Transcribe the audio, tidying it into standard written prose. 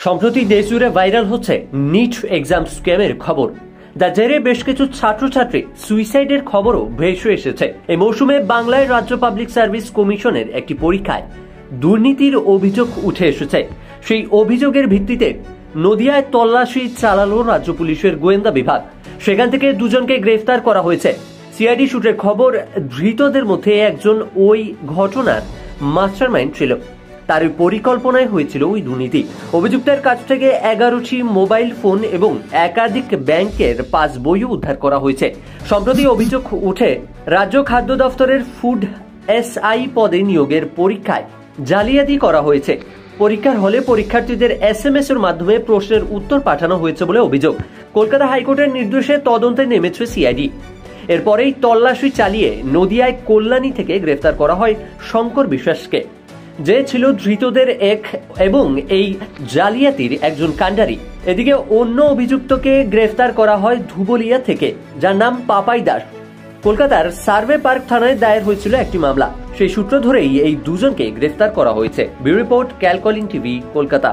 সম্প্রতি দেশ জুড়ে ভাইরাল হচ্ছে নিট এক্সাম স্ক্যামের খবর। যা জেরে বেশ কিছু ছাত্রছাত্রী সুইসাইডের খবরও ভেসে এসেছে। এই মৌসুমে বাংলায় রাজ্য পাবলিক সার্ভিস কমিশনের একটি পরীক্ষায় দুর্নীতির অভিযোগ উঠে এসেছে। সেই অভিযোগের ভিত্তিতে নদিয়ায় তল্লাশি চালালো রাজ্য পুলিশের গোয়েন্দা বিভাগ। সেখান থেকে দুজনকে গ্রেফতার করা হয়েছে। সিআইডি সূত্রে খবর, ধৃতদের মধ্যে একজন ওই ঘটনার মাস্টারমাইন্ড ছিল। তার পরিকল্পনায় হয়েছিল ওই দুর্নীতি। অভিযুক্তের কাছ থেকে 11টি মোবাইল ফোন এবং একাধিক ব্যাংকের পাসবইও উদ্ধার করা হয়েছে। সম্প্রতি অভিযোগ উঠে রাজ্য খাদ্য দফতরের ফুড এসআই পদে নিয়োগের পরীক্ষায় জালিয়াতি করা হয়েছে। পরীক্ষার হলে পরীক্ষার্থীদের SMS এর মাধ্যমে প্রশ্নের উত্তর পাঠানো হয়েছে বলে অভিযোগ। কলকাতা হাইকোর্টের নির্দেশে তদন্তে নেমেছে সিআইডি। এরপরেই তল্লাশি চালিয়ে নদিয়ায় কল্যাণী থেকে গ্রেফতার করা হয় শঙ্কর বিশ্বাসকে, যে ছিল ধৃতদের এক এবং এই জালিয়াতির একজন কাণ্ডারি। এদিকে অন্য অভিযুক্তকে গ্রেফতার করা হয় ধুবুলিয়া থেকে, যার নাম পাপাই দাস। কলকাতার সার্ভে পার্ক থানায় দায়ের হয়েছিল একটি মামলা। সেই সূত্র ধরেই এই দুজনকে গ্রেফতার করা হয়েছে। ব্যুরো রিপোর্ট, ক্যালকলিং টিভি, কলকাতা।